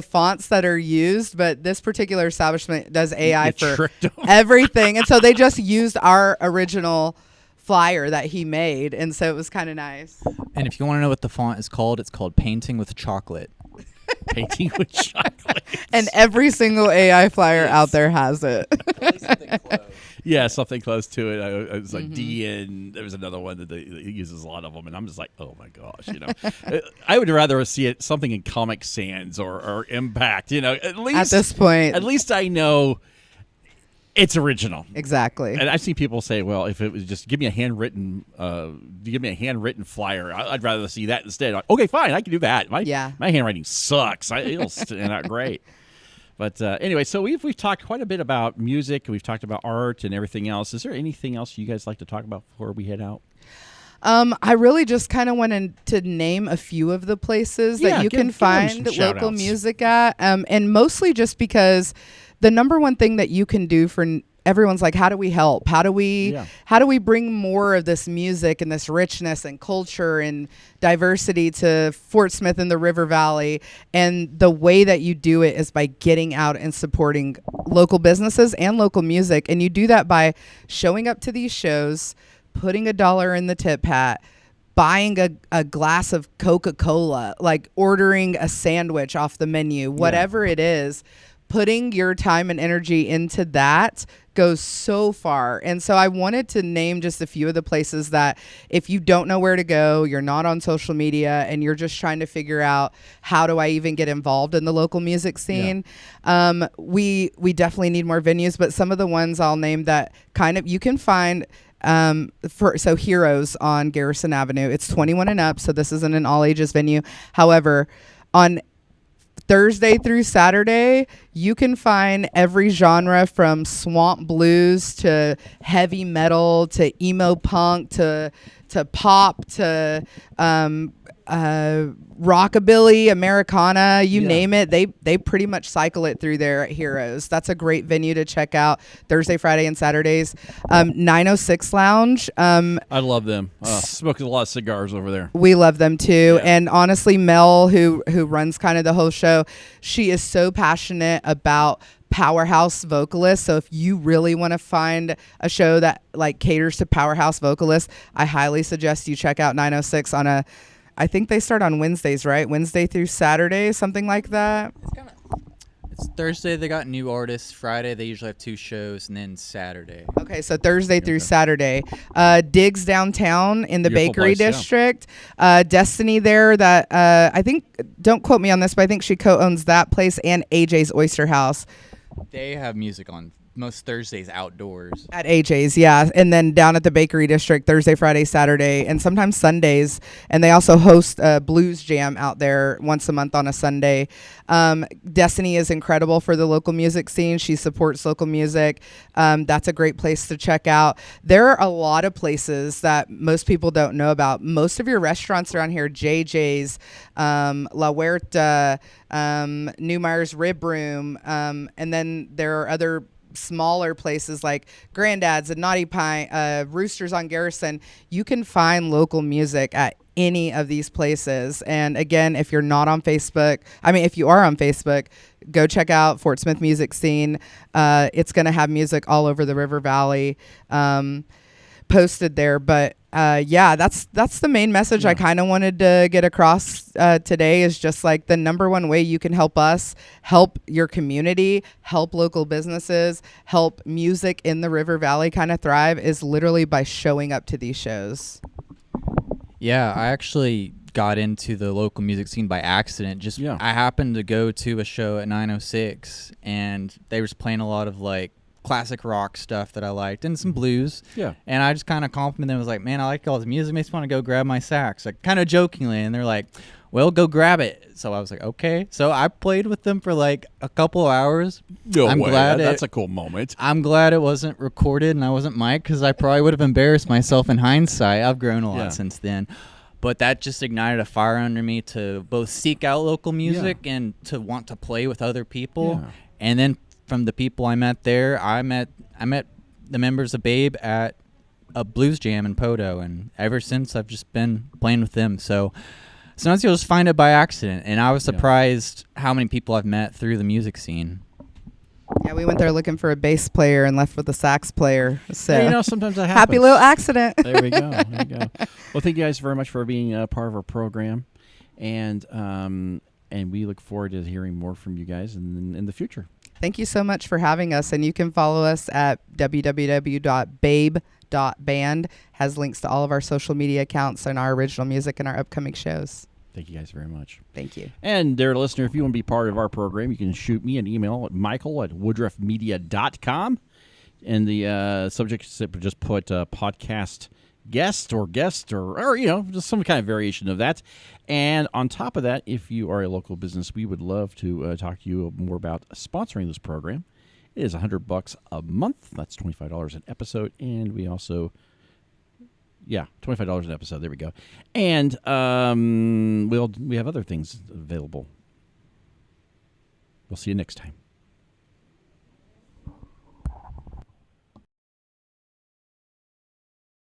fonts that are used, but this particular establishment does AI for everything. And so they just used our original flyer that he made, and so it was kind of nice. And if you want to know what the font is called, it's called Painting with Chocolate. Painting with chocolate. And every single AI flyer out there has it. Something close. Yeah, something close to it. It was like D, and there was another one that he uses a lot of them, and I'm just like, oh my gosh, I would rather see it something in Comic Sans or Impact, at least at this point. At least I know it's original. Exactly. And I've seen people say, well, if it was just give me a handwritten flyer, I'd rather see that instead. Like, okay, fine, I can do that. My handwriting sucks. It'll stand out great. But anyway, so we've talked quite a bit about music. We've talked about art and everything else. Is there anything else you guys like to talk about before we head out? I really just kind of wanted to name a few of the places that you can find local music at, and mostly just because the number one thing that you can do for everyone's like, how do we help? How do we Yeah. how do we bring more of this music and this richness and culture and diversity to Fort Smith and the River Valley? And the way that you do it is by getting out and supporting local businesses and local music. And you do that by showing up to these shows, putting $1 in the tip hat, buying a glass of Coca-Cola, like ordering a sandwich off the menu, whatever it is. Putting your time and energy into that goes so far. And so I wanted to name just a few of the places that if you don't know where to go, you're not on social media, and you're just trying to figure out how do I even get involved in the local music scene. We definitely need more venues, but some of the ones I'll name that kind of you can find so Heroes on Garrison Avenue. It's 21 and up, so this isn't an all ages venue. However, on Thursday through Saturday, you can find every genre from swamp blues to heavy metal to emo punk to pop to rockabilly, Americana, you name it. They pretty much cycle it through there at Heroes. That's a great venue to check out Thursday, Friday, and Saturdays. 906 Lounge. I love them. Smoking a lot of cigars over there. We love them too. Yeah. And honestly, Mel, who runs kind of the whole show, she is so passionate about powerhouse vocalists. So if you really want to find a show that like caters to powerhouse vocalists, I highly suggest you check out 906 on I think they start on Wednesdays, right? Wednesday through Saturday, something like that. It's Thursday, they got new artists. Friday, they usually have 2 shows, and then Saturday. Okay, so Thursday through Saturday. Diggs downtown in the Beautiful Bakery place, yeah. District. Destiny there that I think, don't quote me on this, but I think she co-owns that place and AJ's Oyster House. They have music on most Thursdays outdoors. At AJ's, yeah. And then down at the Bakery District, Thursday, Friday, Saturday, and sometimes Sundays. And they also host a blues jam out there once a month on a Sunday. Destiny is incredible for the local music scene. She supports local music. That's a great place to check out. There are a lot of places that most people don't know about. Most of your restaurants around here, JJ's, La Huerta, Newmeyer's Rib Room, and then there are other smaller places like Granddad's and Naughty Pie, Roosters on Garrison. You can find local music at any of these places. And again, if you're not on Facebook, if you are on Facebook, go check out Fort Smith Music Scene. It's going to have music all over the River Valley posted there. But that's the main message I kind of wanted to get across today, is just like the number one way you can help us, help your community, help local businesses, help music in the River Valley kind of thrive is literally by showing up to these shows. Yeah, I actually got into the local music scene by accident. I happened to go to a show at 906, and they was playing a lot of like classic rock stuff that I liked and some blues. Yeah. And I just kind of complimented them. I was like, man, I like all this music. Makes me want to go grab my sax, like kind of jokingly. And they're like, well, go grab it. So I was like, okay. So I played with them for like a couple of hours. No I'm way. glad That's a cool moment. I'm glad it wasn't recorded and I wasn't mic'd, because I probably would have embarrassed myself in hindsight. I've grown a lot since then. But that just ignited a fire under me to both seek out local music and to want to play with other people. Yeah. And then from the people I met there, I met the members of B.A.B.E. at a blues jam in Poto, and ever since I've just been playing with them. So sometimes you'll just find it by accident, and I was surprised how many people I've met through the music scene. Yeah, we went there looking for a bass player and left with a sax player. So Yeah, sometimes that happens. happy little accident. There we go. Well, thank you guys very much for being a part of our program, and we look forward to hearing more from you guys in the future. Thank you so much for having us, and you can follow us at www.B.A.B.E.band. Has links to all of our social media accounts and our original music and our upcoming shows. Thank you guys very much. Thank you. And dear listener, if you want to be part of our program, you can shoot me an email at michael@woodruffmedia.com. And the subject, just put podcast guest or just some kind of variation of that. And on top of that, if you are a local business, we would love to talk to you more about sponsoring this program. It is $100 a month. That's $25 an episode. And we also, $25 an episode. There we go. And we have other things available. We'll see you next time.